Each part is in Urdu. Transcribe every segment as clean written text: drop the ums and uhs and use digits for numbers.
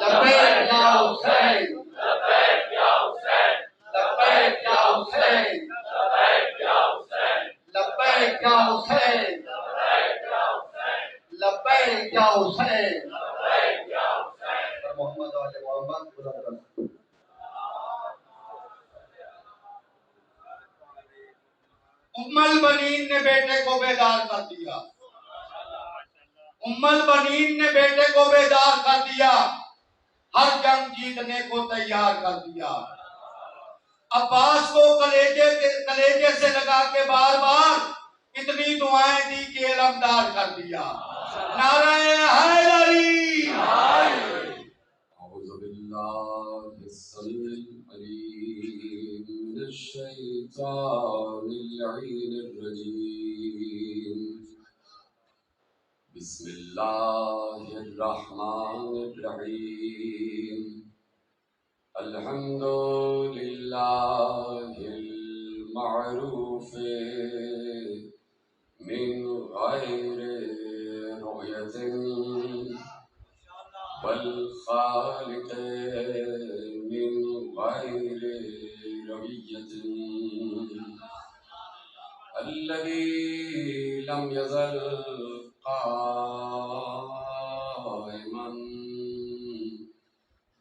لبیک یا حسین، لبیک یا حسین، لبیک یا حسین، لبیک یا حسین، لبیک یا حسین، لبیک یا حسین، لبیک یا حسین۔ محمد و آل محمد بلند کرو۔ ام البنین نے بیٹے کو بیدار کر دیا، ام البنین نے بیٹے کو بیدار کر دیا، ہر جنگ جیتنے کو تیار کر دیا۔ عباس کو کلیجے سے لگا کے بار بار اتنی دعائیں دی کہ علمدار کر دیا۔ نعرہ حیدری۔ اعوذ باللہ السمیع العلیم من الشیطان اللعین الرجیم، بسم اللہ الرحمن الرحیم، الحمد للہ المعروف من غیر رؤیت والخالق من غیر رویت، الذي لم يزل قائما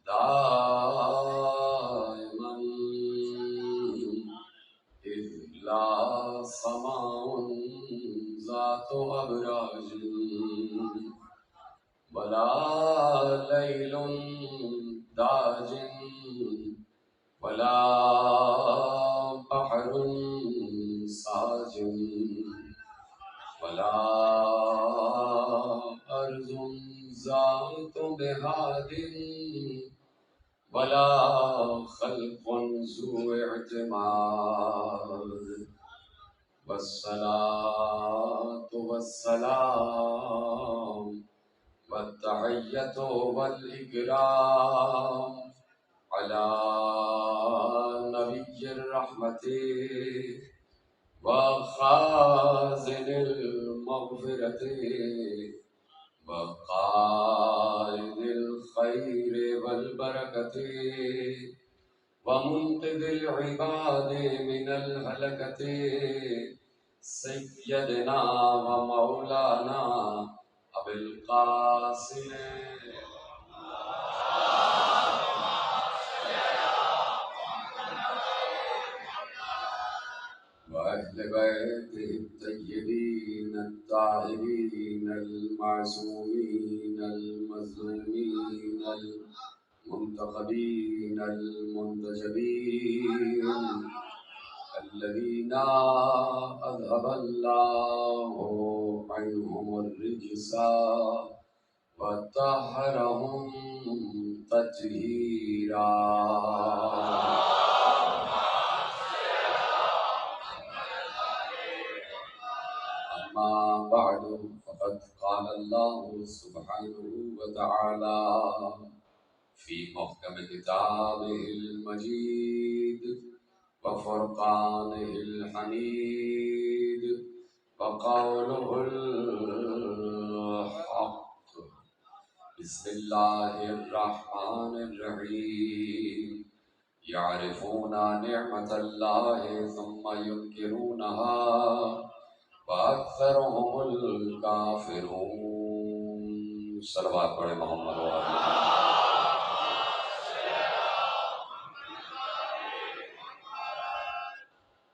دائما إذ لا سماء ذات أبراج ولا ليل داج ولا بحر ساج ولا أرض ذات بهاد ولا خلق ذو اعتماد، والصلاة والسلام والتحية والإكرام على نبي الرحمة وخازن المغفرة وقائد الخير والبركة ومنقذ العباد من الهلكة، سيدنا ومولانا أبي القاسم وأهل بيته الطيبين الطاهرين المعصومين المظلومين المنتخبين المنتجبين، الذين أذهب الله عنهم الرجس وطهرهم تطهيرا۔ أما بعد، فقد قال الله سبحانه وتعالى في محكم كتابه المجيد وفرقانه الحميد وقوله الحق، بسم الله الرحمن الرحيم، يعرفون نعمة الله ثم ينكرونها وأكثرهم الكافرون۔ صلوات پڑھے محمد و آل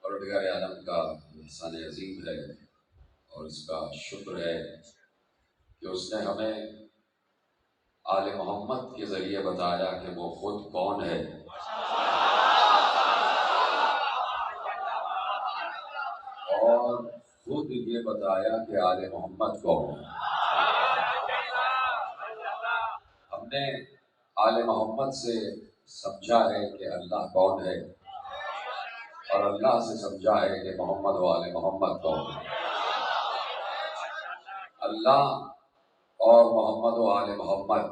پروردگار عالم کا احسان عظیم ہے اور اس کا شکر ہے کہ اس نے ہمیں آل محمد کے ذریعے بتایا کہ وہ خود کون ہے، اور خود یہ بتایا کہ آل محمد کون ہے۔ ہم نے آل محمد سے سمجھا ہے کہ اللہ کون ہے، اور اللہ سے سمجھا ہے کہ محمد و آل محمد کون ہے۔ اللہ اور محمد و آل محمد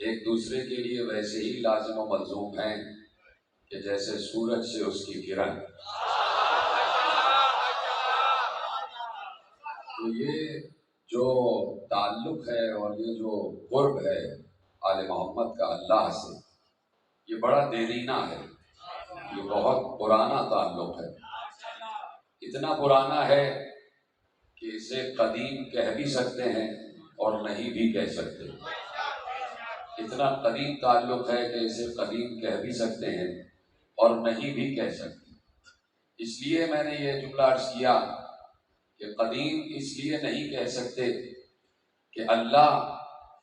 ایک دوسرے کے لیے ویسے ہی لازم و ملزوم ہیں کہ جیسے سورج سے اس کی کرن۔ تو یہ جو تعلق ہے اور یہ جو قرب ہے آل محمد کا اللہ سے یہ بڑا دیرینہ ہے، یہ بہت پرانا تعلق ہے، اتنا پرانا ہے کہ اسے قدیم کہہ بھی سکتے ہیں اور نہیں بھی کہہ سکتے، اتنا قدیم تعلق ہے کہ اسے قدیم کہہ بھی سکتے ہیں اور نہیں بھی کہہ سکتے۔ اس لیے میں نے یہ جملہ عرض کیا کہ قدیم اس لیے نہیں کہہ سکتے کہ اللہ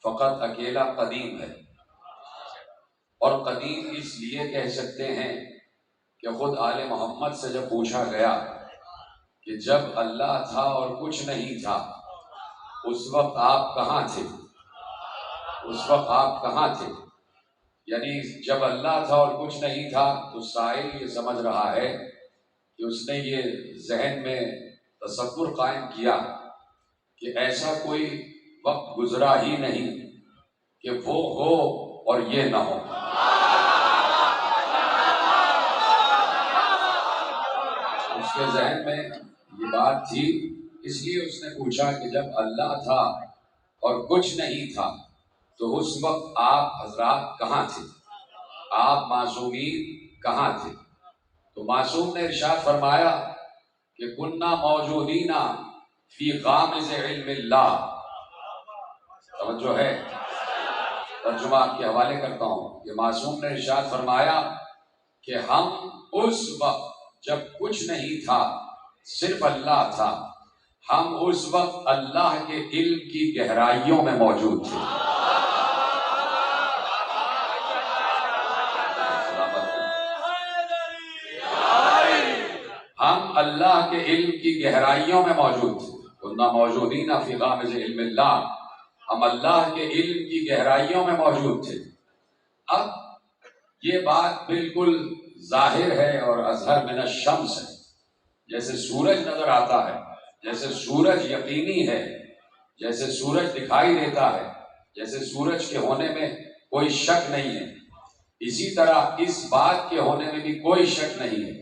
فقط اکیلا قدیم ہے، اور قدیم اس لیے کہہ سکتے ہیں کہ خود آل محمد سے جب پوچھا گیا کہ جب اللہ تھا اور کچھ نہیں تھا اس وقت آپ کہاں تھے، اس وقت آپ کہاں تھے، یعنی جب اللہ تھا اور کچھ نہیں تھا تو سائل یہ سمجھ رہا ہے کہ اس نے یہ ذہن میں تصور قائم کیا کہ ایسا کوئی وقت گزرا ہی نہیں کہ وہ ہو اور یہ نہ ہو۔ اس کے ذہن میں یہ بات تھی، اس لیے اس نے پوچھا کہ جب اللہ تھا اور کچھ نہیں تھا تو اس وقت آپ حضرات کہاں تھے، آپ معصومین کہاں تھے؟ تو معصوم نے ارشاد فرمایا کہ کننا موجودین فی غامض علم اللہ۔ توجہ ہے، ترجمہ آپ کے حوالے کرتا ہوں کہ معصوم نے ارشاد فرمایا کہ ہم اس وقت جب کچھ نہیں تھا، صرف اللہ تھا، ہم اس وقت اللہ کے علم کی گہرائیوں میں موجود تھے۔ ہم اللہ کے علم کی گہرائیوں میں موجود تھے، کننا موجودین فی غامض علم اللہ، ہم اللہ کے علم کی گہرائیوں میں موجود تھے۔ اب یہ بات بالکل ظاہر ہے اور اظہر من الشمس ہے، جیسے سورج نظر آتا ہے، جیسے سورج یقینی ہے، جیسے سورج دکھائی دیتا ہے، جیسے سورج کے ہونے میں کوئی شک نہیں ہے، اسی طرح اس بات کے ہونے میں بھی کوئی شک نہیں ہے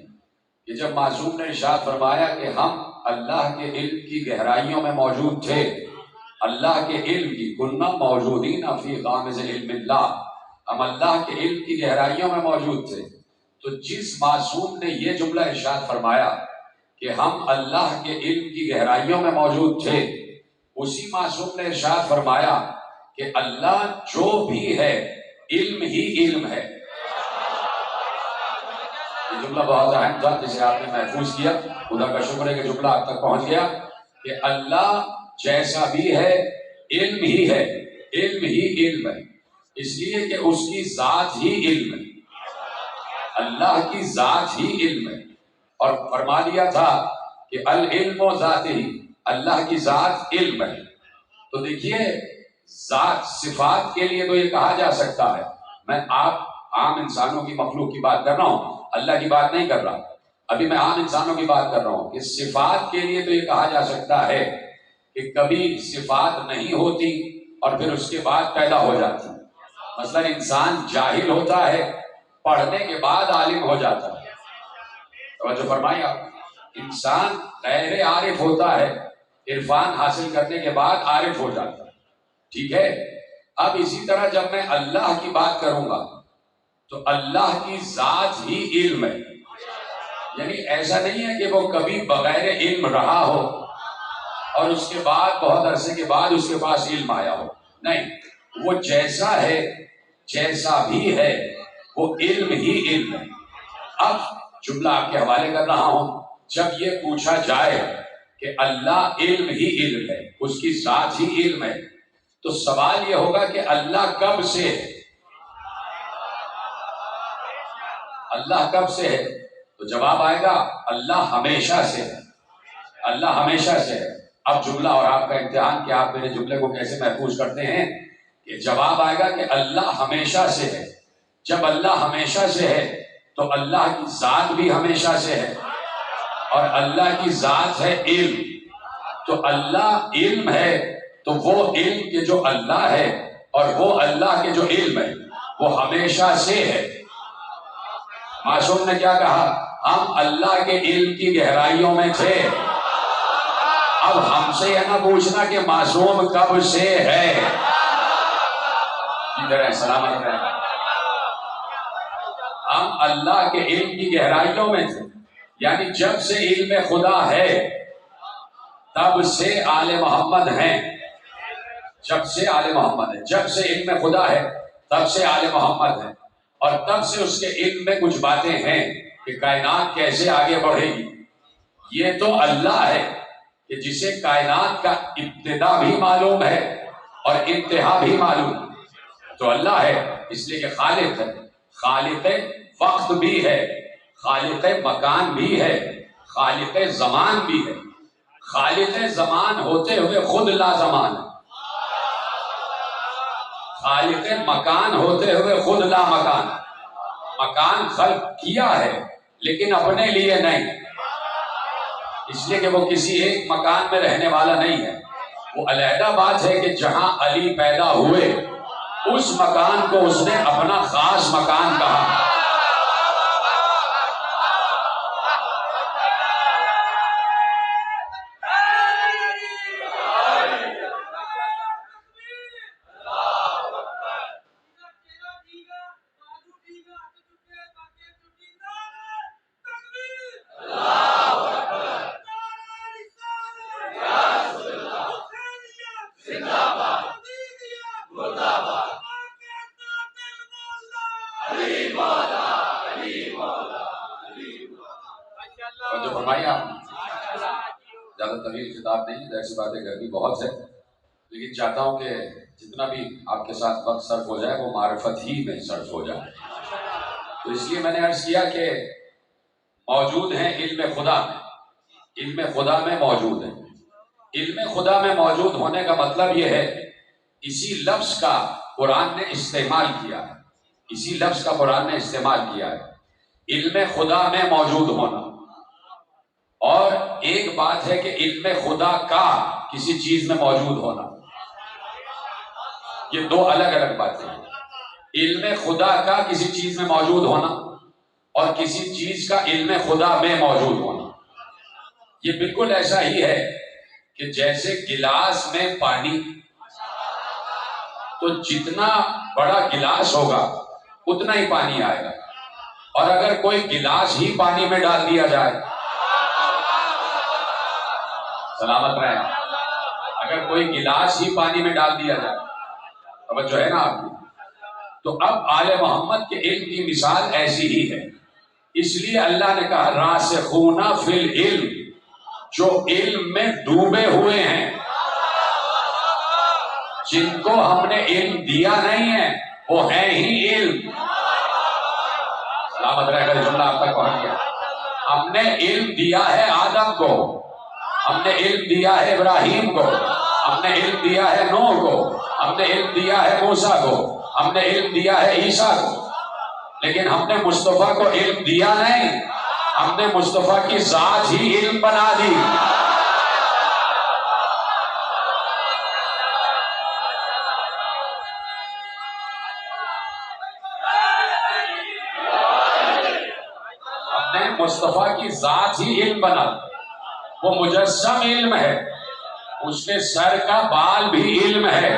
کہ جب معصوم نے ارشاد فرمایا کہ ہم اللہ کے علم کی گہرائیوں میں موجود تھے، اللہ کے علم کی، کننا موجودین فی غامض علم اللہ، ہم اللہ کے علم کی گہرائیوں میں موجود تھے، تو جس معصوم نے یہ جملہ ارشاد فرمایا کہ ہم اللہ کے علم کی گہرائیوں میں موجود تھے، اسی معصوم نے ارشاد فرمایا کہ اللہ جو بھی ہے علم ہی علم ہے۔ یہ جملہ بہت اہم تھا جسے آپ نے محفوظ کیا، خدا کا شکر ہے کہ جملہ آپ تک پہنچ گیا کہ اللہ جیسا بھی ہے علم ہی ہے، علم ہی علم ہے، اس لیے کہ اس کی ذات ہی علم ہے، اللہ کی ذات ہی علم ہے، اور فرما دیا تھا کہ العلم و ذات ہی، اللہ کی ذات علم ہے۔ تو دیکھیے ذات صفات کے لیے تو یہ کہا جا سکتا ہے، میں آپ عام انسانوں کی مخلوق کی بات کر رہا ہوں، اللہ کی بات نہیں کر رہا، ابھی میں عام انسانوں کی بات کر رہا ہوں کہ صفات کے لیے تو یہ کہا جا سکتا ہے کہ کبھی صفات نہیں ہوتی اور پھر اس کے بعد پیدا ہو جاتی، مثلا انسان جاہل ہوتا ہے، پڑھنے کے بعد عالم ہو جاتا ہے، توجہ فرمائیے آپ، انسان غیر عارف ہوتا ہے، عرفان حاصل کرنے کے بعد عارف ہو جاتا ہے، ٹھیک ہے۔ اب اسی طرح جب میں اللہ کی بات کروں گا تو اللہ کی ذات ہی علم ہے، یعنی ایسا نہیں ہے کہ وہ کبھی بغیر علم رہا ہو اور اس کے بعد بہت عرصے کے بعد اس کے پاس علم آیا ہو، نہیں، وہ جیسا ہے، جیسا بھی ہے، وہ علم ہی علم ہے۔ اب جملہ آپ کے حوالے کر رہا ہوں، جب یہ پوچھا جائے کہ اللہ علم ہی علم ہے، اس کی ذات ہی علم ہے، تو سوال یہ ہوگا کہ اللہ کب سے ہے، اللہ کب سے ہے؟ تو جواب آئے گا اللہ ہمیشہ سے ہے، اللہ ہمیشہ سے ہے۔ اب جملہ اور آپ کا امتحان کہ آپ میرے جملے کو کیسے محفوظ کرتے ہیں، کہ جواب آئے گا کہ اللہ ہمیشہ سے ہے۔ جب اللہ ہمیشہ سے ہے تو اللہ کی ذات بھی ہمیشہ سے ہے، اور اللہ کی ذات ہے علم، تو اللہ علم ہے، تو وہ علم کے جو اللہ ہے اور وہ اللہ کے جو علم ہے وہ ہمیشہ سے ہے۔ معصوم نے کیا کہا؟ ہم اللہ کے علم کی گہرائیوں میں تھے۔ اب ہم سے یہ نہ پوچھنا کہ معصوم کب سے ہے، ادھر ہے سلامت رہے. ہم اللہ کے علم کی گہرائیوں میں تھے. یعنی جب سے علم خدا ہے تب سے آل محمد ہیں. جب سے آل محمد ہے، جب سے علم خدا ہے تب سے آل محمد ہے. اور تب سے اس کے علم میں کچھ باتیں ہیں کہ کائنات کیسے آگے بڑھے گی. یہ تو اللہ ہے کہ جسے کائنات کا ابتدا بھی معلوم ہے اور انتہا بھی معلوم. تو اللہ ہے اس لیے کہ خالق ہے. خالق وقت بھی ہے، خالق مکان بھی ہے، خالق زمان بھی ہے. خالق زمان ہوتے ہوئے خود لا زمان ہے. خالق مکان ہوتے ہوئے خود لا مکان. مکان خلق کیا ہے لیکن اپنے لیے نہیں، اس لیے کہ وہ کسی ایک مکان میں رہنے والا نہیں ہے. وہ علیحدہ بات ہے کہ جہاں علی پیدا ہوئے اس مکان کو اس نے اپنا خاص مکان کہا. جو فرمایا زیادہ طویل خطاب نہیں، ظاہر سی بات ہے گرمی بہت ہے، لیکن چاہتا ہوں کہ جتنا بھی آپ کے ساتھ وقت صرف ہو جائے وہ معرفت ہی میں صرف ہو جائے. تو اس لیے میں نے عرض کیا کہ موجود ہیں علم خدا میں. علم خدا میں موجود ہے. علم خدا میں موجود ہونے کا مطلب یہ ہے اسی لفظ کا قرآن نے استعمال کیا ہے. اسی لفظ کا قرآن نے استعمال کیا ہے، علم خدا میں موجود ہونا. اور ایک بات ہے کہ علم خدا کا کسی چیز میں موجود ہونا. یہ دو الگ الگ باتیں ہیں. علم خدا کا کسی چیز میں موجود ہونا اور کسی چیز کا علم خدا میں موجود ہونا. یہ بالکل ایسا ہی ہے کہ جیسے گلاس میں پانی، تو جتنا بڑا گلاس ہوگا اتنا ہی پانی آئے گا. اور اگر کوئی گلاس ہی پانی میں ڈال دیا جائے، سلامت رہے، اگر کوئی گلاس ہی پانی میں ڈال دیا جائے، توجہ ہے نا آپ کی. تو اب آل محمد کے علم کی مثال ایسی ہی ہے. اس لیے اللہ نے کہا راسخون فی العلم، جو علم میں ڈوبے ہوئے ہیں، جن کو ہم نے علم دیا نہیں ہے وہ ہے ہی علم. سلامت رہے گا جملہ آپ تک پہنچ گیا. ہم نے علم دیا ہے آدم کو، ہم نے علم دیا ہے ابراہیم کو، ہم نے علم دیا ہے نوح کو، ہم نے علم دیا ہے موسیٰ کو، ہم نے علم دیا ہے عیسیٰ کو. لیکن ہم نے مصطفیٰ کو علم دیا نہیں، ہم نے مصطفیٰ کی ذات ہی علم بنا دی. ہم نے مصطفیٰ کی ذات ہی علم بنا دی. وہ مجسم علم ہے، اس کے سر کا بال بھی علم ہے،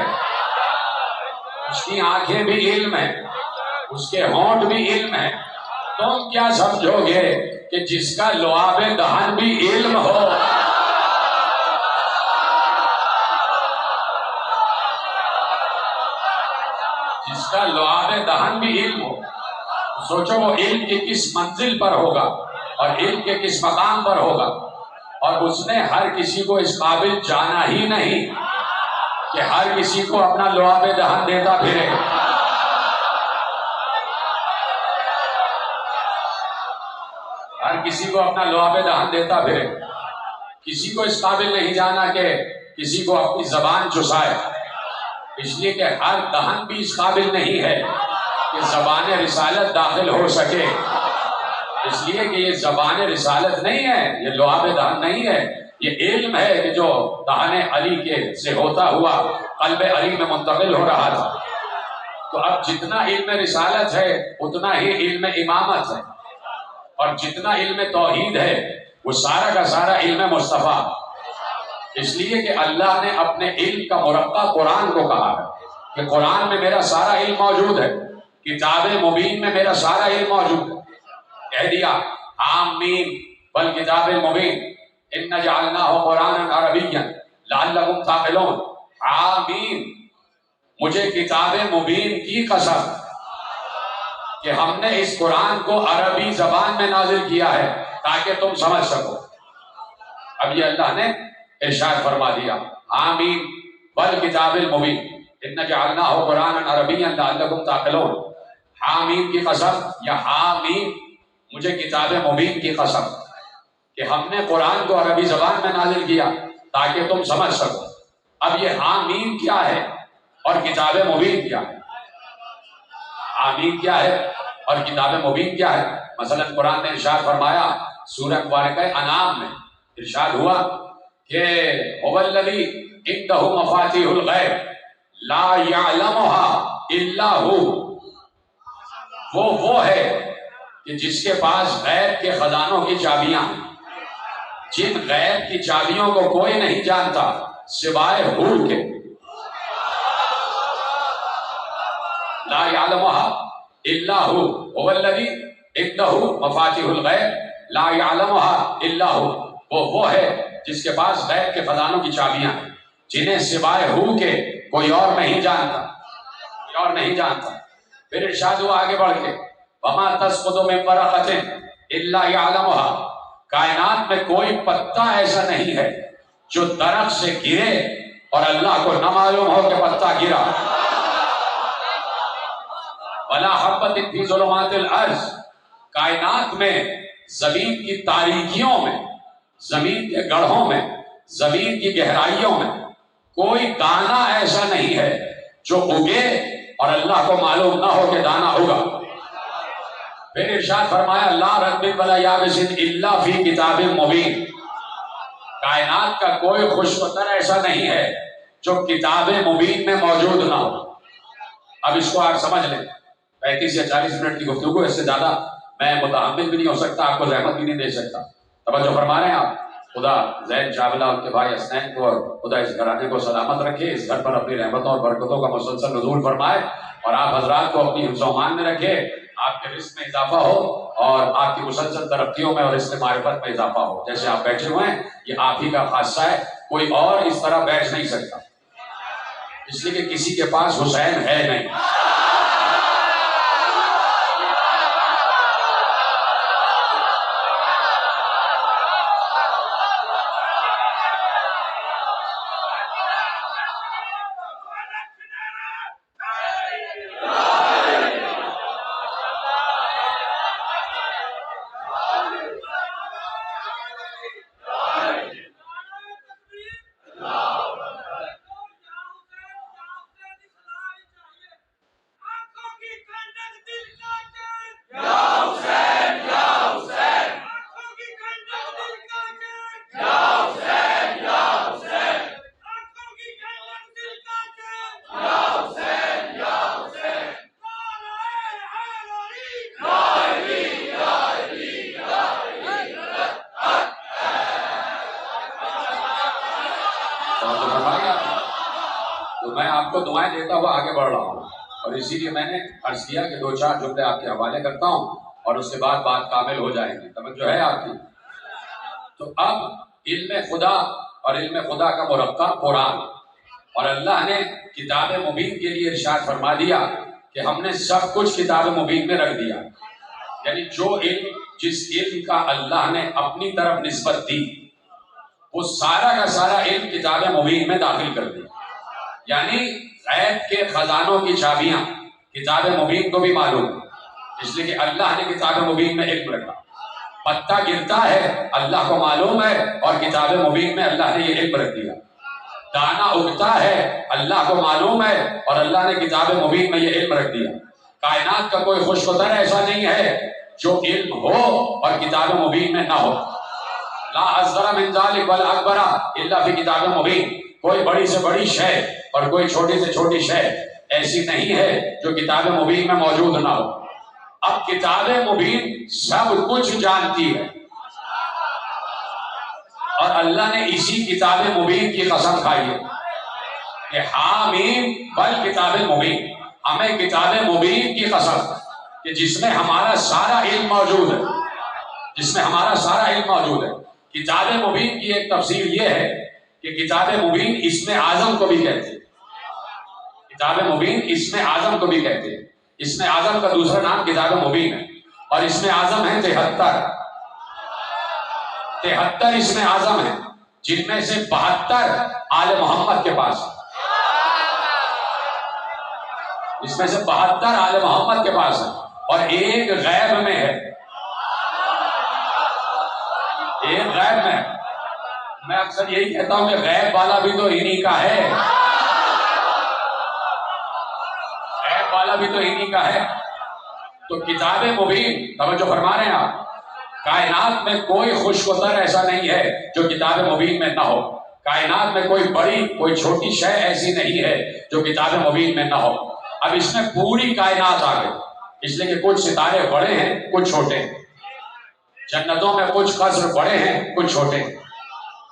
اس کی آنکھیں بھی علم ہے، اس کے ہونٹ بھی علم ہے. تم کیا سمجھو گے کہ جس کا لعاب دہن بھی علم ہو، جس کا لعاب دہن بھی علم ہو، سوچو وہ علم کے کس منزل پر ہوگا اور علم کے کس مقام پر ہوگا. اور اس نے ہر کسی کو اس قابل جانا ہی نہیں کہ ہر کسی کو اپنا لعاب دہن دیتا پھرے. ہر کسی کو اپنا لعاب دہن دیتا پھرے. کسی کو اس قابل نہیں جانا کہ کسی کو اپنی زبان چسائے، اس لیے کہ ہر دہن بھی اس قابل نہیں ہے کہ زبان رسالت داخل ہو سکے. اس لیے کہ یہ زبان رسالت نہیں ہے، یہ لعاب دہن نہیں ہے، یہ علم ہے کہ جو دہن علی کے سے ہوتا ہوا قلب علی میں منتقل ہو رہا تھا. تو اب جتنا علم رسالت ہے اتنا ہی علم امامت ہے، اور جتنا علم توحید ہے وہ سارا کا سارا علم مصطفیٰ. اس لیے کہ اللہ نے اپنے علم کا مرقع قرآن کو کہا ہے کہ قرآن میں میرا سارا علم موجود ہے، کتاب مبین میں میرا سارا علم موجود ہے. کہہ دیا آمین والکتاب المبین ان جعلناہ قرآنا عربیا لعلکم تعقلون. آمین، مجھے کتاب مبین کی قسم کہ ہم نے اس قرآن کو عربی زبان میں نازل کیا ہے تاکہ تم سمجھ سکو. اب یہ اللہ نے ارشاد فرما دیا آمین والکتاب المبین ان جعلناہ قرآنا عربیا لعلکم تعقلون. آمین کی قسم یا آمین، مجھے کتاب مبین کی قسم کہ ہم نے قرآن کو عربی زبان میں نازل کیا تاکہ تم سمجھ سکو. اب یہ آمین کیا ہے اور کتاب مبین کیا ہے؟ آمین کیا ہے اور کتاب مبین کیا ہے؟ مثلا قرآن نے ارشاد فرمایا سورہ مبارکہ انعام میں ارشاد ہوا کہ هو الذی عنده مفاتیح الغیب لا یعلمها الا هو. وہ ہے کہ جس کے پاس غیب کے خزانوں کی چابیاں ہیں، جن غیب کی چابیوں کو کوئی نہیں جانتا سوائے ہو کے. لا یعلمها الا هو هو الذی عنده مفاتیح الغیب لا یعلمها الا هو. وہ ہے جس کے پاس غیب کے خزانوں کی چابیاں ہیں جنہیں سوائے ہو کے کوئی اور نہیں جانتا، کوئی اور نہیں جانتا. پھر ارشاد ہوا آگے بڑھ کے وما تسقط من ورقۃ الا یعلمها. کائنات میں کوئی پتا ایسا نہیں ہے جو درخت سے گرے اور اللہ کو نہ معلوم ہو کہ پتا گرا. ولا حبۃ فی ظلمات الارض. کائنات میں زمین کی تاریکیوں میں، زمین کے گڑھوں میں، زمین کی گہرائیوں میں کوئی دانہ ایسا نہیں ہے جو اگے اور اللہ کو معلوم نہ ہو کہ دانہ ہوگا. پھر ارشاد فرمایا لا رطب ولا یابس الا فی کتاب مبین. کائنات کا کوئی خشک ایسا نہیں ہے جو کتاب مبین میں موجود نہ ہو. اب اس کو آپ سمجھ لیں. 35 یا 40 منٹ کی گفتگو، اس سے زیادہ میں متحمل بھی نہیں ہو سکتا، آپ کو زحمت بھی نہیں دے سکتا. توجہ فرما رہے ہیں آپ؟ خدا زید چاولہ ان کے بھائی حسنین کو اور خدا اس گھرانے کو سلامت رکھے، اس گھر پر اپنی رحمتوں اور برکتوں کا مسلسل نزول فرمائے اور آپ حضرات کو اپنی حفظ و امان میں رکھے، آپ کے رزق میں اضافہ ہو اور آپ کی مسلسل ترقیوں میں اور اس میں معرفت میں اضافہ ہو. جیسے آپ بیٹھے ہوئے ہیں یہ آپ ہی کا خاصہ ہے، کوئی اور اس طرح بیٹھ نہیں سکتا، اس لیے کہ کسی کے پاس حسین ہے نہیں. تو میں آپ کو دعائیں دیتا ہوا آگے بڑھ رہا ہوں اور اسی لیے میں نے عرض کیا کہ 2-4 جملے آپ کے حوالے کرتا ہوں اور اس کے بعد بات کامل ہو جائے گی. توجہ ہے آپ کی؟ تو اب علم خدا اور علم خدا کا مرقع قرآن، اور اللہ نے کتاب مبین کے لیے ارشاد فرما دیا کہ ہم نے سب کچھ کتاب مبین میں رکھ دیا. یعنی جو علم، جس علم کا اللہ نے اپنی طرف نسبت دی وہ سارا کا سارا علم کتاب مبین میں داخل کر دیا. یعنی غیب کے خزانوں کی چابیاں کتاب مبین کو بھی معلوم، اس لیے کہ اللہ نے کتاب مبین میں علم رکھا. پتا گرتا ہے اللہ کو معلوم ہے اور کتاب مبین میں اللہ نے یہ علم رکھ دیا. دانا اگتا ہے اللہ کو معلوم ہے اور اللہ نے کتاب مبین میں یہ علم رکھ دیا. کائنات کا کوئی خوش خطر ایسا نہیں ہے جو علم ہو اور کتاب مبین میں نہ ہو. لا اصغر من ذلک ولا اکبر الا فی کتاب مبین. کوئی بڑی سے بڑی شے اور کوئی چھوٹی سے چھوٹی شے ایسی نہیں ہے جو کتاب مبین میں موجود نہ ہو. اب کتاب مبین سب کچھ جانتی ہے اور اللہ نے اسی کتاب مبین کی قسم کھائی ہے. کہ حامیم بل کتاب مبین، ہمیں کتاب مبین کی قسم کہ جس میں ہمارا سارا علم موجود ہے، جس میں ہمارا سارا علم موجود ہے۔ کتاب مبین کی ایک تفسیر یہ ہے کہ کتاب مبین اسم اعظم کو بھی کہتے ہیں، کتاب مبین اسم اعظم کو بھی کہتے ہیں۔ اسم اعظم کا دوسرا نام کتاب مبین ہے، اور اسم اعظم ہے 73 اسم اعظم ہیں، جن میں سے 72 آل محمد کے پاس ہیں، اس میں سے 72 آل محمد کے پاس ہیں، اور ایک غیب میں ہے، ایک غیب میں۔ میں اکثر یہی کہتا ہوں کہ غیب والا بھی تو انہی کا ہے، غیب والا بھی تو انہی کا ہے۔ تو کتاب مبین، توجہ فرما رہے ہیں آپ، کائنات میں کوئی خوش وطر ایسا نہیں ہے جو کتاب مبین میں نہ ہو، کائنات میں کوئی بڑی کوئی چھوٹی شے ایسی نہیں ہے جو کتاب مبین میں نہ ہو۔ اب اس میں پوری کائنات آ گئی، اس لیے کہ کچھ ستارے بڑے ہیں کچھ چھوٹے ہیں، جنتوں میں کچھ قصر بڑے ہیں کچھ چھوٹے ہیں،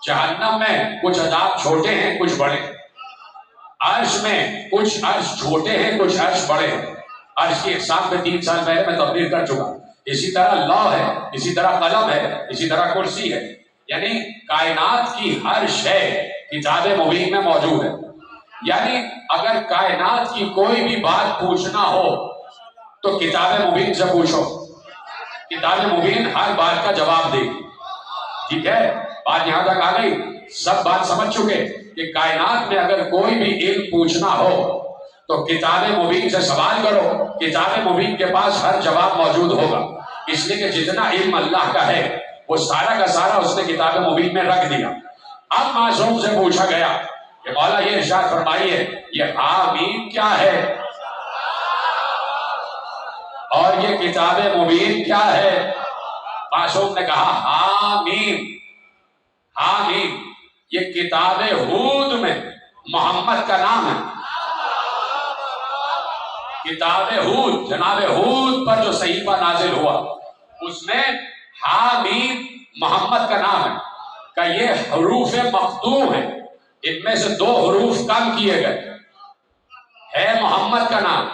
جہنم میں کچھ عذاب چھوٹے ہیں کچھ بڑے ہیں، عرش میں کچھ عرش چھوٹے ہیں کچھ عرش بڑے ہیں۔ عرش کی اقسام پہ 3 سال پہلے میں تبلیغ کر چکا۔ اسی طرح لوح ہے، اسی طرح قلم ہے، اسی طرح کرسی ہے، یعنی کائنات کی ہر شے کتاب مبین میں موجود ہے۔ یعنی اگر کائنات کی کوئی بھی بات پوچھنا ہو تو کتاب مبین سے پوچھو، کتاب مبین ہر بات کا جواب دے گی۔ ٹھیک ہے، بات یہاں تک آ گئی، سب بات سمجھ چکے کہ کائنات میں اگر کوئی بھی علم پوچھنا ہو تو کتاب مبین سے سوال کرو، کتاب مبین کے پاس ہر جواب موجود ہوگا، اس لیے کہ جتنا علم اللہ کا ہے وہ سارا کا سارا اس نے کتاب مبین میں رکھ دیا۔ اب معصوم سے پوچھا گیا کہ مولا یہ ارشاد فرمائیے یہ حامیم کیا ہے اور یہ کتاب مبین کیا ہے؟ معصوم نے کہا حامیم، حامیم یہ کتاب ہود میں محمد کا نام ہے، کتاب ہود، جناب ہود پر جو صحیفہ نازل ہوا اس میں حامیم محمد کا نام ہے، کہ یہ حروف مقطوع ہیں، ان میں سے 2 حروف کم کیے گئے، ہے محمد کا نام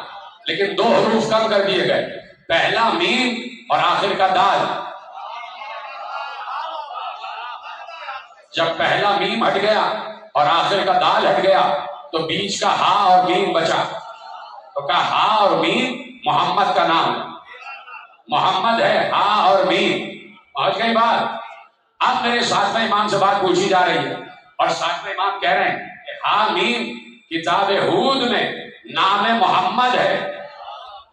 لیکن 2 حروف کم کر دیے گئے، پہلا میم اور آخر کا دال۔ جب پہلا میم ہٹ گیا اور آخر کا دال ہٹ گیا تو بیچ کا ہا اور میم بچا، تو کہا ہا اور میم محمد کا نام ہے، محمد ہے ہا اور میم۔ پہنچ گئی بات؟ اب میرے ساتویں امام سے بات پوچھی جا رہی ہے اور ساتویں امام کہہ رہے ہیں کہ ہا میم کتاب ہود میں نام محمد ہے۔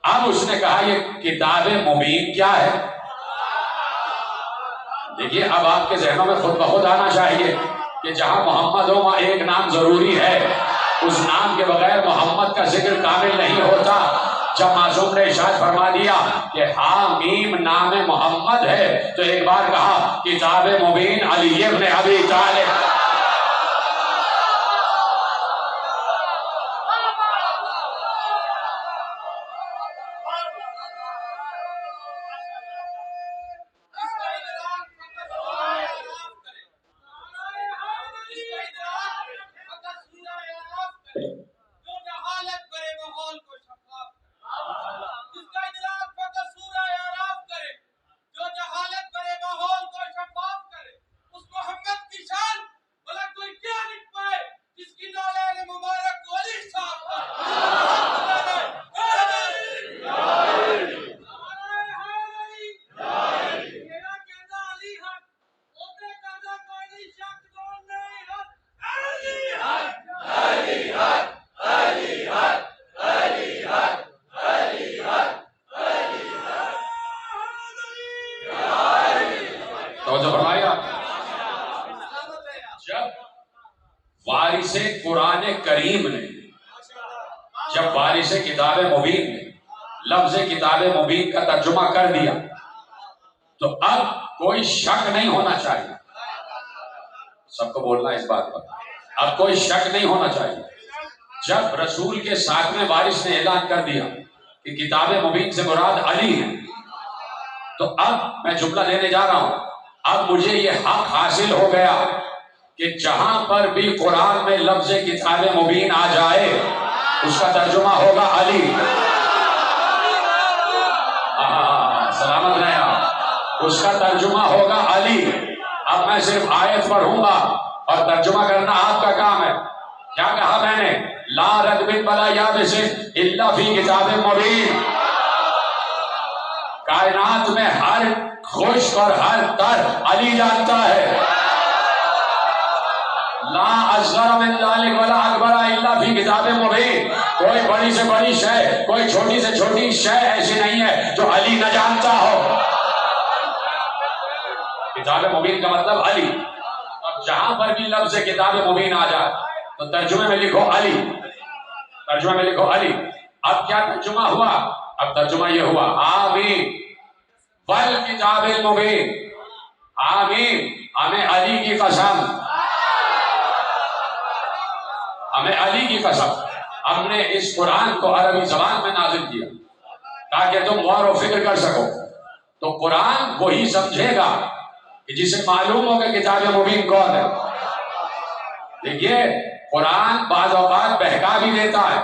اب اس نے کہا یہ کتاب مبین کیا ہے؟ دیکھیے اب آپ کے ذہنوں میں خود بخود آنا چاہیے کہ جہاں محمد ہو وہاں ایک نام ضروری ہے، اس نام کے بغیر محمد کا ذکر کامل نہیں ہوتا۔ جب معصوم نے ارشاد فرما دیا کہ حامیم نام محمد ہے تو ایک بار کہا کتاب مبین علی ابن ابی طالب۔ وارث قرآن کریم نے جب وارث کتاب مبین نے لفظ کتاب مبین کا ترجمہ کر دیا تو اب کوئی شک نہیں ہونا چاہیے، سب کو بولنا اس بات پر، اب کوئی شک نہیں ہونا چاہیے۔ جب رسول کے 7ویں وارث نے اعلان کر دیا کہ کتاب مبین سے مراد علی ہے تو اب میں جملہ لینے جا رہا ہوں، اب مجھے یہ حق حاصل ہو گیا کہ جہاں پر بھی قرآن میں لفظ کتاب مبین آ جائے اس کا ترجمہ ہوگا علی. سلامت رہے آپ. اس کا ترجمہ ہوگا علی. اب میں صرف آیت پڑھوں گا اور ترجمہ کرنا آپ کا کام ہے. کیا کہا میں نے؟ لا رطب ولا یابس الا فی کتاب مبین. کائنات میں ہر خشک اور ہر تر علی جانتا ہے. لا اصغر من ذلک ولا اکبر الا فی کتاب مبین. کوئی بڑی سے بڑی شے، کوئی چھوٹی سے چھوٹی شے ایسی نہیں ہے جو علی نہ جانتا ہو. کتاب مبین کا مطلب علی. اب جہاں پر بھی لفظ کتاب مبین آ جائے تو ترجمے میں لکھو علی. ترجمے میں لکھو علی. اب کیا ترجمہ ہوا؟ اب ترجمہ یہ ہوا آمین والکتاب المبین. آمین، ہمیں علی کی قسم، ہمیں علی کی قسم. ہم نے اس قرآن کو عربی زبان میں نازل کیا تاکہ تم غور و فکر کر سکو. تو قرآن وہی سمجھے گا کہ جسے معلوم ہو کہ کتاب مبین کون ہے. دیکھیے قرآن بعض اوقات بہکا بھی دیتا ہے.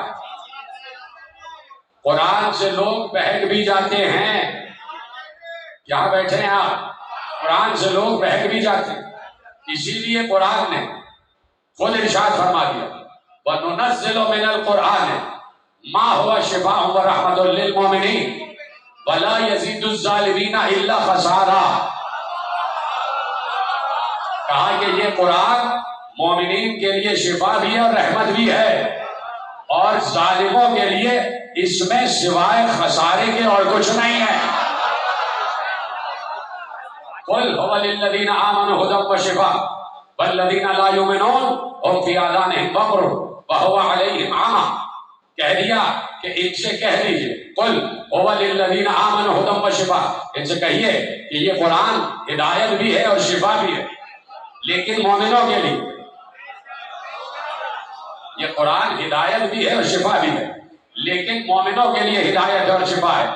قرآن سے لوگ بہک بھی جاتے ہیں. یہاں بیٹھے ہیں آپ، قرآن سے لوگ بہک بھی جاتے ہیں. اسی لیے قرآن نے خود ارشاد فرما دیا وَنُنَزِّلُ مِنَ الْقُرْآنِ مَا هُوَ شِفَاءٌ وَرَحْمَةٌ لِّلْمُؤْمِنِينَ وَلَا يَزِيدُ الظَّالِمِينَ إِلَّا خَسَارًا. کہا کہ یہ قرآن مومنین کے لیے شفا بھی ہے اور رحمت بھی ہے، اور ظالموں کے لیے اس میں سوائے خسارے کے اور کچھ نہیں ہے. قُلْ هُوَ لِلَّذِينَ آمَنُوا هُدًى وَشِفَاءٌ وَالَّذِينَ لَا يُؤْمِنُونَ هُمْ فِي آذَانِهِمْ وَقْرٌ وَهُوَ عَلَيْهِمْ عَمًى. کہہ دیا کہ ان سے کہہ دیجئے قُلْ هُوَ لِلَّذِينَ آمَنُوا هُدًى وَشِفَاءٌ. ان سے کہیے کہ یہ قرآن ہدایت بھی ہے اور شفا بھی ہے، لیکن مومنوں کے لیے. یہ قرآن ہدایت بھی ہے اور شفا بھی ہے، لیکن مومنوں کے لیے ہدایت اور شفا ہے.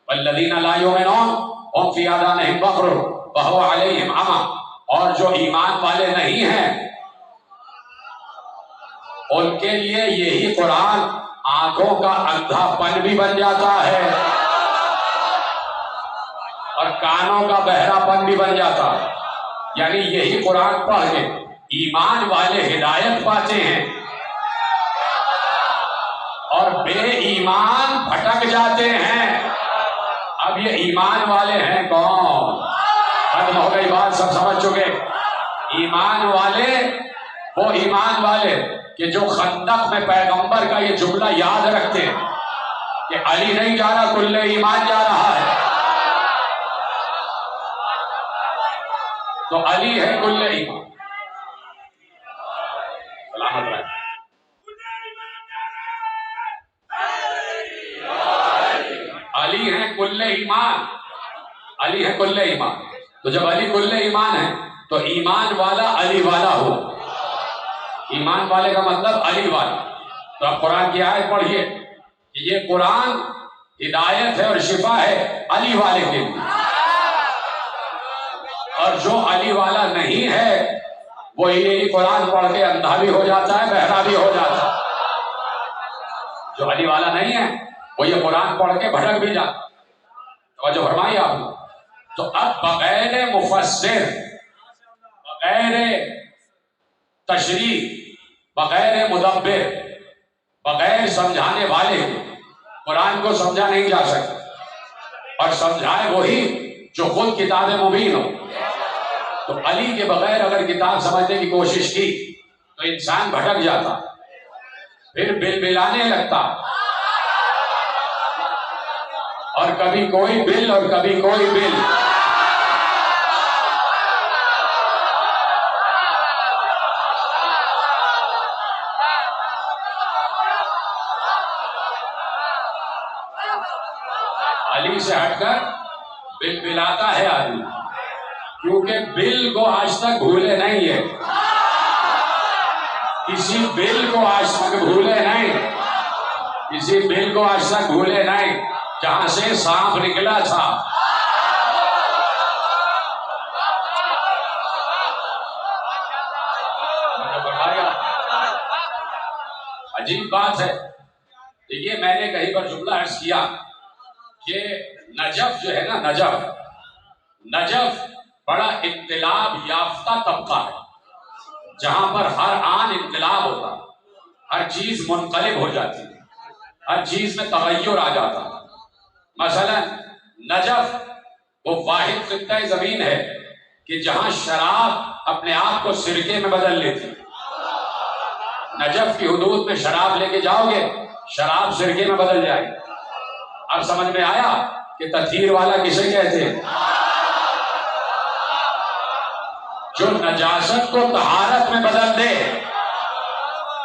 وَالَّذِينَ لَا يُؤْمِنُونَ هُمْ فِي آذَانِهِمْ وَقْرٌ وَهُوَ عَلَيْهِمْ عَمًى. اور جو ایمان والے نہیں ہیں ان کے لیے یہی قرآن آنکھوں کا اندھا پن بھی بن جاتا ہے اور کانوں کا بہرا پن بھی بن جاتا ہے. یعنی یہی قرآن پڑھ کے ایمان والے ہدایت پاتے ہیں اور بے ایمان بھٹک جاتے ہیں. اب یہ ایمان والے ہیں کون؟ ختم ہو گئی بات، سب سمجھ چکے. ایمان والے وہ ایمان والے کہ جو خندق میں پیغمبر کا یہ جملہ یاد رکھتے ہیں کہ علی نہیں جا رہا، کل ایمان جا رہا ہے. تو علی ہے کل ایمان. سلامت رہے. علی ہے کل ایمان. علی ہے کل ایمان. تو جب علی کل ایمان ہے تو ایمان والا علی والا ہو. ایمان والے کا مطلب علی والا. تو اب قرآن کی آیت پڑھیے کہ یہ قرآن ہدایت ہے اور شفا ہے علی والے کے لیے، اور جو علی والا نہیں ہے وہ یہی قرآن پڑھ کے اندھا بھی ہو جاتا ہے، بہرا بھی ہو جاتا ہے. جو علی والا نہیں ہے وہ یہ قرآن پڑھ کے بھٹک بھی جاتا. توجہ فرمائیے آپ نے. تو اب بغیر مفسر، بغیر تشریح، بغیر مدبر، بغیر سمجھانے والے قرآن کو سمجھا نہیں جا سکتا. اور سمجھائے وہی جو خود کتاب مبین ہو. تو علی کے بغیر اگر کتاب سمجھنے کی کوشش کی تو انسان بھٹک جاتا، پھر بلبلانے لگتا، اور کبھی کوئی بل اور کبھی کوئی بل. علی سے ہٹ کر بل بلاتا ہے آدمی، کیونکہ بل کو آج تک بھولے نہیں ہے. کسی بل کو آج تک بھولے نہیں، کسی بل کو آج تک بھولے نہیں جہاں سے سانپ نکلا تھا. عجیب بات ہے. دیکھیے میں نے کہیں پر جملہ عرض کیا کہ نجف جو ہے نا، نجف بڑا انقلاب یافتہ طبقہ ہے، جہاں پر ہر آن انقلاب ہوتا ہے، ہر چیز منقلب ہو جاتی ہے، ہر چیز میں تغیر آ جاتا ہے. مثلا نجف وہ واحد خطہ زمین ہے کہ جہاں شراب اپنے آپ کو سرکے میں بدل لیتی ہے. نجف کی حدود میں شراب لے کے جاؤ گے، شراب سرکے میں بدل جائے گی. اب سمجھ میں آیا کہ تطہیر والا کسے کہتے ہیں؟ جو نجاست کو طہارت میں بدل دے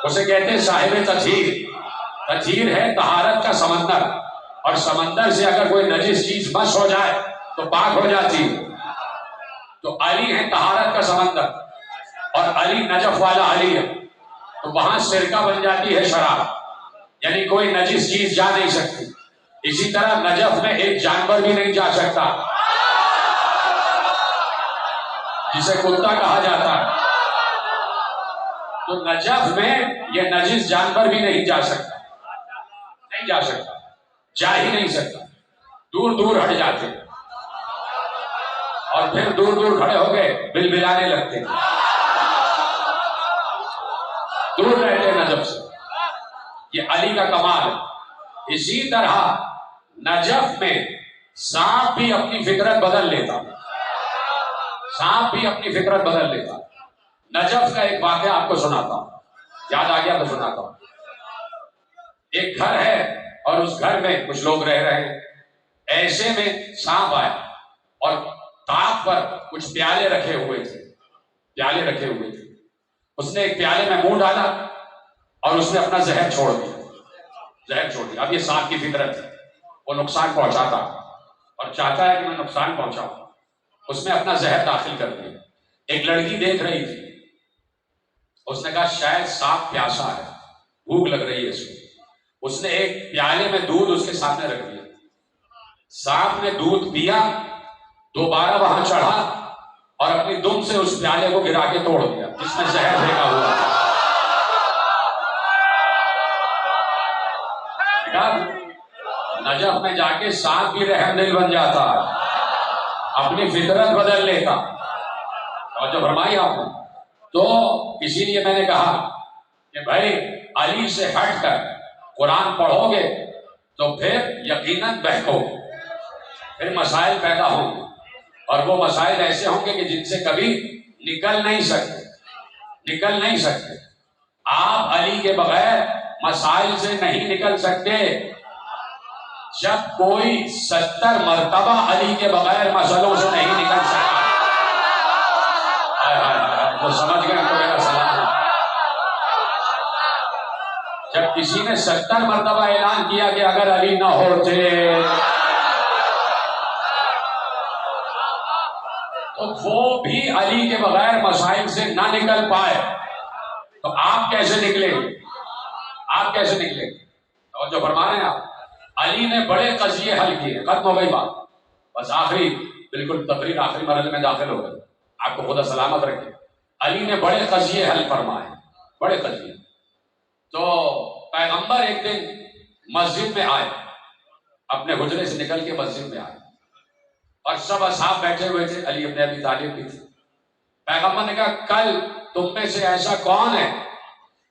اسے کہتے ہیں صاحب تطہیر. تطہیر ہے طہارت کا سمندر، اور سمندر سے اگر کوئی نجس چیز مس ہو جائے تو پاک ہو جاتی ہے. تو علی ہے طہارت کا سمندر، اور علی نجف والا علی ہے، تو وہاں سرکہ بن جاتی ہے شراب، یعنی کوئی نجس چیز جا نہیں سکتی. اسی طرح نجف میں ایک جانور بھی نہیں جا سکتا جسے کتا کہا جاتا ہے. تو نجف میں یہ نجس جانور بھی نہیں جا سکتا، جا ہی نہیں سکتا. دور دور ہٹ جاتے اور پھر دور دور کھڑے ہو گئے بل بلانے لگتے، دور رہتے نجف سے. یہ علی کا کمال ہے. اسی طرح نجف میں سانپ بھی اپنی فطرت بدل لیتا، نجف کا ایک واقعہ آپ کو سناتا ہوں، یاد آ گیا تو سناتا ہوں. ایک گھر ہے اور اس گھر میں کچھ لوگ رہ رہے ہیں. ایسے میں سانپ آیا اور طاق پر کچھ پیالے رکھے ہوئے تھے. اس نے ایک پیالے میں منہ ڈالا اور اس نے اپنا زہر چھوڑ دیا. اب یہ سانپ کی فطرت ہے، وہ نقصان پہنچاتا اور چاہتا ہے کہ میں نقصان پہنچاؤں. اس نے اپنا زہر داخل کر دیا. ایک لڑکی دیکھ رہی تھی، اس نے کہا شاید سانپ پیاسا ہے، بھوک لگ رہی ہے اس کو. اس نے ایک پیالے میں دودھ اس کے سامنے رکھ دیا. سانپ نے دودھ پیا، دوبارہ وہاں چڑھا اور اپنی دم سے اس پیالے کو گرا کے توڑ دیا جس میں زہر پھینکا ہوا تھا. نجف میں جا کے سانپ بھی رحم دل بن جاتا، اپنی فطرت بدل لیتا. اور جو فرمائی آپ نے، تو اسی لیے میں نے کہا کہ بھائی علی سے ہٹ کر قرآن پڑھو گے تو پھر یقیناً بہکو گے، پھر مسائل پیدا ہوں گے، اور وہ مسائل ایسے ہوں گے کہ جن سے کبھی نکل نہیں سکتے. آپ علی کے بغیر مسائل سے نہیں نکل سکتے. جب کوئی 70 مرتبہ علی کے بغیر مسئلوں سے نہیں نکل سکتا. تو سمجھ گئے تو میرا سلام. جب کسی نے 70 مرتبہ اعلان کیا کہ اگر علی نہ ہوتے تو وہ بھی علی کے بغیر مسائل سے نہ نکل پائے، تو آپ کیسے نکلے؟ اور جو فرما رہے ہیں آپ، علی نے بڑے قضیے حل کیے. ختم ہو گئی بات، بس آخری بالکل تقریر آخری مرحلے میں داخل ہو گئے. آپ کو خدا سلامت رکھے. علی نے بڑے قضیے حل فرمائے، بڑے قضیے. تو پیغمبر ایک دن مسجد میں آئے، اپنے حجرے سے نکل کے مسجد میں آئے اور سب اصحاب بیٹھے ہوئے تھے، علی ابن ابی طالب بھی تھے. پیغمبر نے کہا کل تم میں سے ایسا کون ہے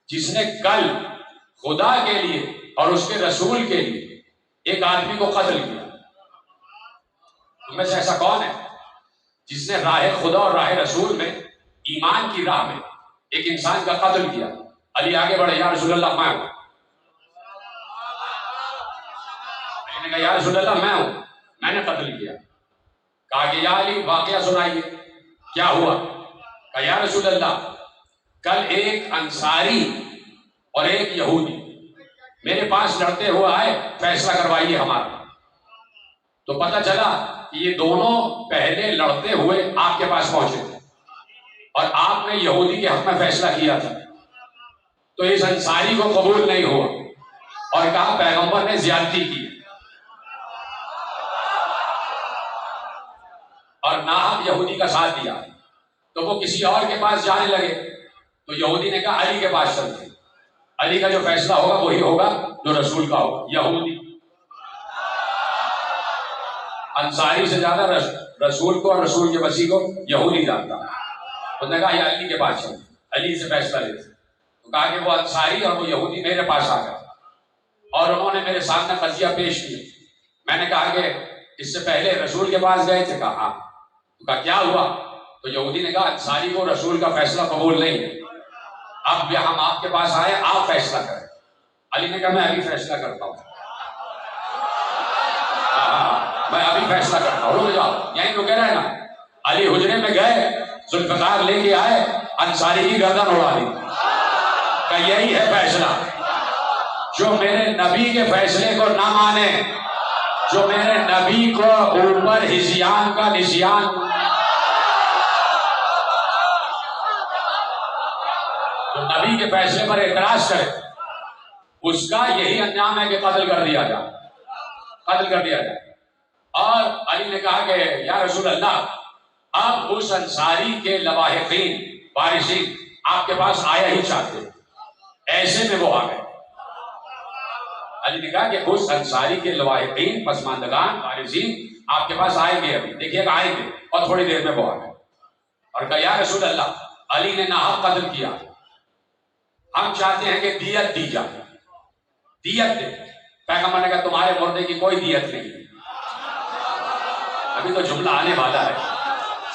جس نے کل خدا کے لیے اور اس کے رسول کے لیے ایک آدمی کو قتل کیا؟ تم میں سے ایسا کون ہے جس نے راہ خدا اور راہ رسول میں، ایمان کی راہ میں ایک انسان کا قتل کیا؟ علی آگے بڑھے، یا رسول اللہ میں ہوں. میں نے کہا یا رسول اللہ میں ہوں، میں نے قتل کیا. کہا کہ یا علی واقعہ سنائیے، کیا ہوا؟ کہا یا رسول اللہ کل ایک انصاری اور ایک یہودی میرے پاس لڑتے ہوئے آئے، فیصلہ کروائیے ہمارا. تو پتہ چلا کہ یہ دونوں پہلے لڑتے ہوئے آپ کے پاس پہنچے تھے اور آپ نے یہودی کے حق میں فیصلہ کیا تھا. تو اس انصاری کو قبول نہیں ہوا اور کہا پیغمبر نے زیادتی کی اور ناحق یہودی کا ساتھ دیا. تو وہ کسی اور کے پاس جانے لگے تو یہودی نے کہا علی کے پاس چلتے. علی کا جو فیصلہ ہوگا وہی ہوگا جو رسول کا ہوگا. یہودی انصاری سے زیادہ رسول کو اور رسول کے مسیح کو یہودی جانتا. انہوں نے کہا یہ علی کے پاس چلو, علی سے فیصلہ لیتے. تو کہا کہ وہ انصاری اور وہ یہودی میرے پاس آ گئے اور انہوں نے میرے سامنے قضیہ پیش کیا. میں نے کہا کہ اس سے پہلے رسول کے پاس گئے تھے. کہا ہاں. تو کہا کیا ہوا؟ تو یہودی نے کہا انصاری کو رسول کا فیصلہ قبول نہیں ہے, اب ہم آپ کے پاس آئے, آپ فیصلہ کریں. علی نے کہا میں ابھی فیصلہ کرتا ہوں, میں ابھی فیصلہ کرتا ہوں, رک جاؤ. یہیں تو کہہ رہے ہیں نا. علی حجرے میں گئے, ذوالفقار لے کے آئے, انصاری کی گردن اڑا دی. کہ یہی ہے فیصلہ, جو میرے نبی کے فیصلے کو نہ مانے, جو میرے نبی کو اوپر ہزیان کا نسیان, جو نبی کے فیصلے پر اعتراض کرے, اس کا یہی انجام ہے کہ قتل کر دیا جائے, قتل کر دیا جائے. اور علی نے کہا کہ یا رسول اللہ, اب اس انصاری کے لواحقین وارثین آپ کے پاس آیا ہی چاہتے, ایسے میں وہ آ گئے. علی نے کہا کہ اس انصاری کے لواحقین پسماندگان وارثین آپ کے پاس آئیں گے, ابھی دیکھیے کہ آئیں گے, اور تھوڑی دیر میں وہ آ گئے. اور کہا یا رسول اللہ, علی نے ناحق قتل کیا, ہم چاہتے ہیں کہ دیت دی جائے, دیت دے. پیغمبر نے کہا تمہارے مردے کی کوئی دیت نہیں, ابھی تو جملہ آنے والا ہے.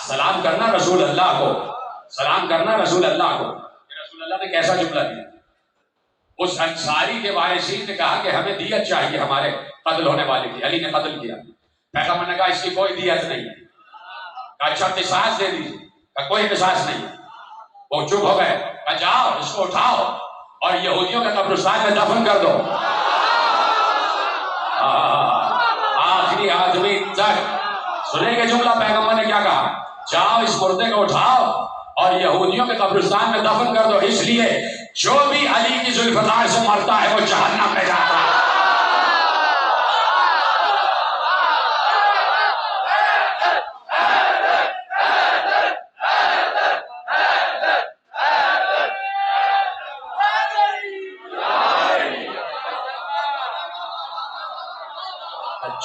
سلام کرنا رسول اللہ کو, سلام کرنا رسول اللہ کو. رسول اللہ نے کیسا جملہ دیا؟ اس انصاری کے وارثین نے کہا کہ ہمیں دیت چاہیے ہمارے قتل ہونے والے کی. علی نے قتل کیا. پیغمبر نے کہا اس کی کوئی دیت نہیں. کہا اچھا قصاص دے دیجیے. کہا کوئی قصاص نہیں. وہ چپ ہو گئے. کہا جاؤ اس کو اٹھاؤ اور یہودیوں کے قبرستان میں دفن کر دو. آخری آدمی تک سنیں گے جملہ پیغمبر نے کیا کہا, جاؤ اس مردے کو اٹھاؤ اور یہودیوں کے قبرستان میں دفن کر دو, اس لیے جو بھی علی کی ذوالفقار سے مرتا ہے وہ جہنم میں جاتا ہے.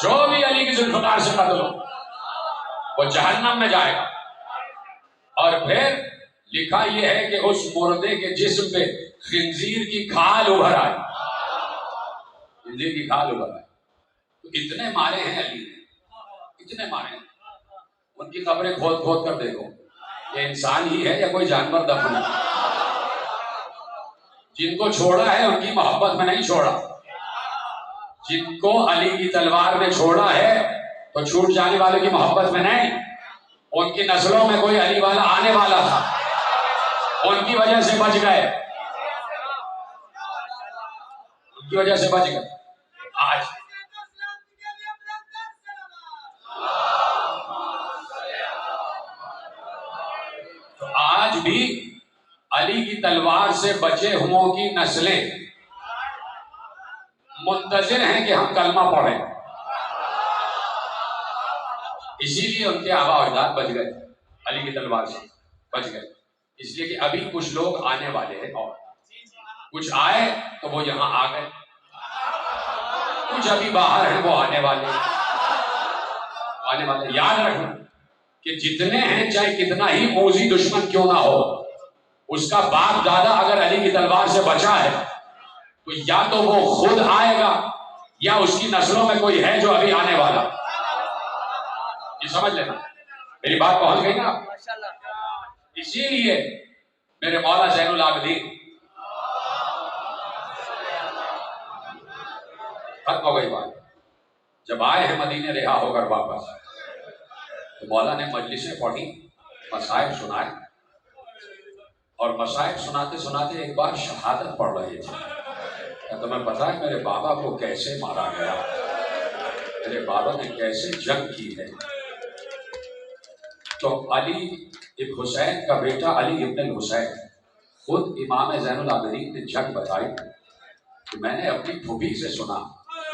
جو بھی علی کی ذوالفقار سے قتل ہو وہ جہنم میں جائے گا. اور پھر لکھا یہ ہے کہ اس مردے کے جسم پہ خنزیر کی کھال ابھر آئی, خنزیر کی کھال ابھر آئی. تو اتنے مارے ہیں علی نے, اتنے مارے ہیں. ان کی قبریں کھود کھود کر دیکھو, یہ انسان ہی ہے یا کوئی جانور دفن ہے. جن کو چھوڑا ہے ان کی محبت میں نہیں چھوڑا, جن کو علی کی تلوار میں چھوڑا ہے تو چھوٹ جانے والے کی محبت میں نہیں. ان کی نسلوں میں کوئی علی والا آنے والا تھا, ان کی وجہ سے بچ گئے, ان کی وجہ سے بچ گئے. آج تو آج بھی علی کی تلوار سے بچے ہوں کی نسلیں منتظر ہیں کہ ہم کلمہ پڑھیں. اسی لیے ان کے آبا و اجداد بچ گئے, علی کی تلوار سے بچ گئے. اس لیے کہ ابھی کچھ لوگ آنے والے ہیں, اور کچھ آئے تو وہ یہاں آ گئے, کچھ ابھی باہر ہیں وہ آنے والے. یاد رکھنا کہ جتنے ہیں, چاہے کتنا ہی موذی دشمن کیوں نہ ہو, اس کا باپ دادا اگر علی کی تلوار سے بچا ہے تو یا تو وہ خود آئے گا یا اس کی نسلوں میں کوئی ہے جو ابھی آنے والا. یہ سمجھ لینا, میری بات پہنچ گئی نا. اسی لیے میرے مولا زین العابدین, ختم ہو گئی بات. جب آئے ہیں مدینے رہا ہو کر واپس تو مولا نے مجلسیں پڑھی, مصائب سنائے, اور مصائب سناتے سناتے ایک بار شہادت پڑھ رہے تھے. تمہیں پتا ہے میرے بابا کو کیسے مارا گیا, میرے بابا نے کیسے جنگ کی ہے. تو علی ابن حسین کا بیٹا علی ابن الحسین خود امام زین العابدین نے جنگ بتائی کہ میں نے اپنی پھوپھی سے سنا,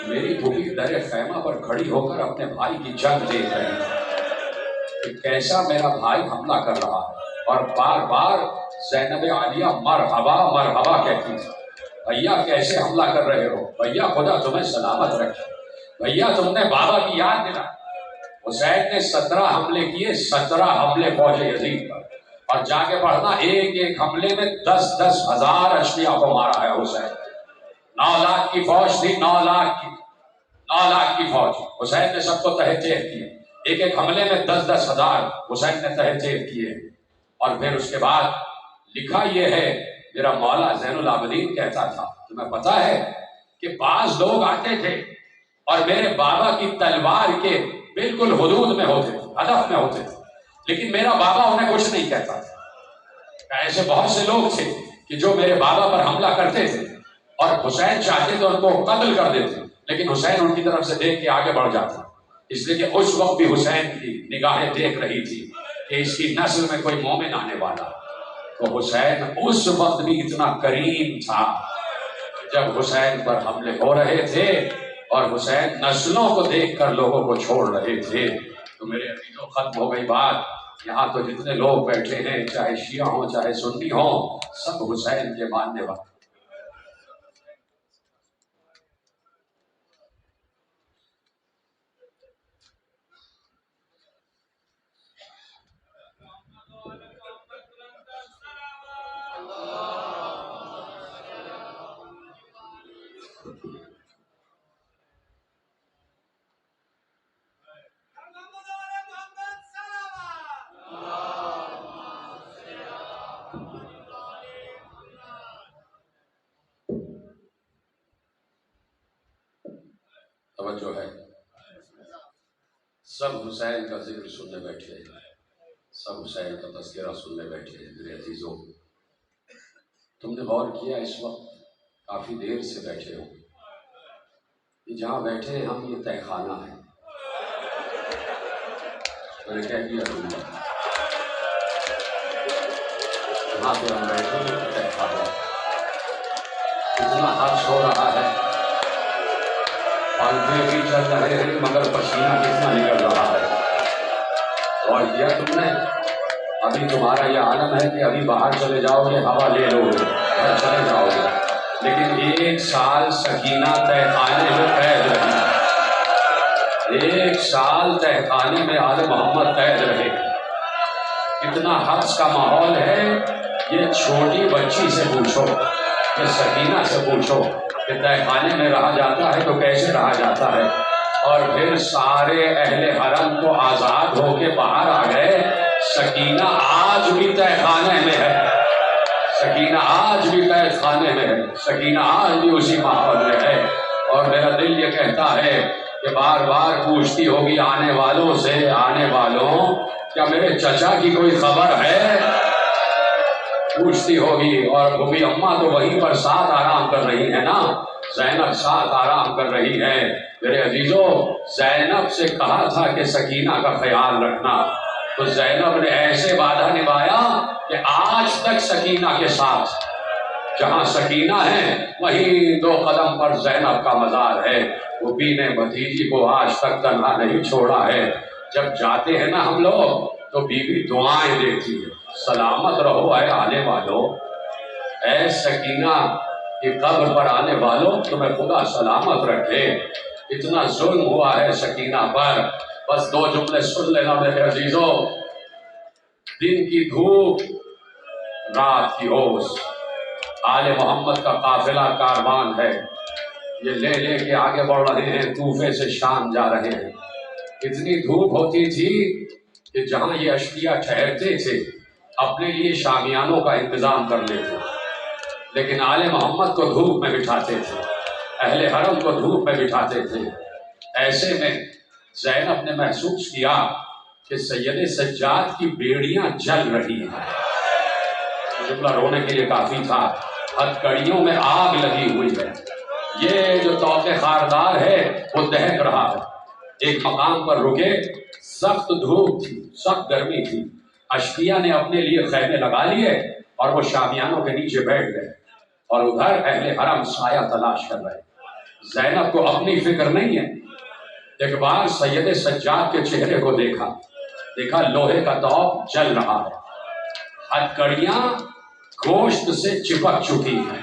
میری پھوپھی در خیمہ پر کھڑی ہو کر اپنے بھائی کی جنگ دیکھ رہی ہے کہ کیسا میرا بھائی حملہ کر رہا ہے, اور بار بار زینب عالیہ مرحبا مرحبا کہتی تھی. بھیا کیسے حملہ کر رہے ہو؟ بھیا خدا تمہیں سلامت رکھے، بھیا تم نے بابا کی یاد دلا۔ حسین نے 17 حملے کیے، 17 حملے فوج یزید پر، اور جا کے پڑھنا ایک ایک حملے میں 10-10 ہزار اشقیاء کو مارا ہے حسین۔ 9 لاکھ کی فوج تھی، 9 لاکھ کی فوج، حسین نے سب کو تہہ تیغ کیے، ایک ایک حملے میں 10-10 ہزار حسین نے تہہ تیغ کیے۔ اور پھر اس کے بعد لکھا یہ ہے، میرا مولا زین العابدین کہتا تھا، تمہیں پتا ہے کہ بعض لوگ آتے تھے اور میرے بابا کی تلوار کے بالکل حدود میں ہوتے تھے، ہدف میں ہوتے تھے، لیکن میرا بابا انہیں کچھ نہیں کہتا تھا۔ ایسے بہت سے لوگ تھے کہ جو میرے بابا پر حملہ کرتے تھے اور حسین چاہتے تو ان کو قتل کر دیتے، لیکن حسین ان کی طرف سے دیکھ کے آگے بڑھ جاتا، اس لیے کہ اس وقت بھی حسین کی نگاہیں دیکھ رہی تھی کہ اس کی نسل میں کوئی مومن آنے والا۔ تو حسین اس وقت بھی اتنا کریم تھا، جب حسین پر حملے ہو رہے تھے اور حسین نسلوں کو دیکھ کر لوگوں کو چھوڑ رہے تھے۔ تو میرے عزیزوں، ختم ہو گئی بات۔ یہاں تو جتنے لوگ بیٹھے ہیں، چاہے شیعہ ہوں چاہے سنی ہوں، سب حسین کے ماننے والے۔ توجہ ہے، سب حسین کا ذکر سننے بیٹھے ہیں، سب حسین کا تذکرہ سننے بیٹھے ہیں۔ میرے عزیزوں، تم نے غور کیا اس وقت کافی دیر سے بیٹھے ہو، یہ جہاں بیٹھے ہیں ہم، یہ تہہ خانہ ہے۔ میں نے کہہ دیا تم نے، جہاں پہ ہم بیٹھے ہیں یہ تہہ خانہ ہے۔ اتنا خرچ ہو رہا ہے، پنکھے بھی چل رہے ہیں، مگر پسینہ کتنا نکل رہا ہے۔ اور کیا تم نے، ابھی تمہارا یہ عالم ہے کہ ابھی باہر چلے جاؤ گے، ہوا لے لو گے، گھر چلے جاؤ گے، لیکن 1 سال سکینہ تہہ خانے میں قید رہی، 1 سال تہہ خانے میں آل محمد قید رہے۔ کتنا حبس کا ماحول ہے، یہ چھوٹی بچی سے پوچھو، یہ سکینہ سے پوچھو کہ تہہ خانے میں رہا جاتا ہے تو کیسے رہا جاتا ہے۔ اور پھر سارے اہل حرم کو آزاد ہو کے باہر آ گئے، سکینہ آج بھی تہہ خانے میں ہے، سکینہ آج بھی قید خانے میں ہے، سکینہ آج بھی اسی ماحول میں ہے۔ اور میرا دل یہ کہتا ہے کہ بار بار پوچھتی ہوگی آنے والوں سے، آنے والوں کیا میرے چچا کی کوئی خبر ہے، پوچھتی ہوگی۔ اور بھوبی اماں تو وہیں پر ساتھ آرام کر رہی ہے نا، زینب ساتھ آرام کر رہی ہے۔ میرے عزیزوں، زینب سے کہا تھا کہ سکینہ کا خیال رکھنا، تو زینب نے ایسے وعدہ نبھایا کہ آج تک سکینہ کے ساتھ، جہاں سکینہ ہے وہیں 2 قدم پر زینب کا مزار ہے۔ بھوبی نے بھتیجی کو آج تک تنہا نہیں چھوڑا ہے۔ جب جاتے ہیں نا ہم لوگ تو بیوی دعائیں دیتی ہے، سلامت رہو اے آنے والوں، اے سکینہ کی قبر پر آنے والوں، تمہیں خدا سلامت رکھے۔ اتنا ظلم ہوا ہے سکینہ پر، بس 2 جملے سن لینا میرے عزیزوں۔ دن کی دھوپ، رات کی اوس، آل محمد کا قافلہ کاروان ہے، یہ لے لے کے آگے بڑھ رہے ہیں، کوفے سے شام جا رہے ہیں۔ اتنی دھوپ ہوتی تھی کہ جہاں یہ اشقیاء ٹھہرتے تھے اپنے لیے شامیانوں کا انتظام کر لیتے، لیکن آل محمد کو دھوپ میں بٹھاتے تھے، اہل حرم کو دھوپ میں بٹھاتے تھے۔ ایسے میں زینب نے محسوس کیا کہ سید سجاد کی بیڑیاں جل رہی ہیں، جملہ رونے کے لیے کافی تھا، ہتھکڑیوں میں آگ لگی ہوئی ہے، یہ جو طوق خاردار ہے وہ دہک رہا ہے۔ ایک مقام پر رکے، سخت دھوپ تھی، سخت گرمی تھی، اشقیاء نے اپنے لیے خیمے لگا لیے اور وہ شامیانوں کے نیچے بیٹھ گئے، اور ادھر اہل حرم سایہ تلاش کر رہے۔ زینب کو اپنی فکر نہیں ہے۔ ایک بار سید سجاد کے چہرے کو دیکھا لوہے کا طوق جل رہا ہے، ہتھکڑیاں گوشت سے چپک چکی ہیں،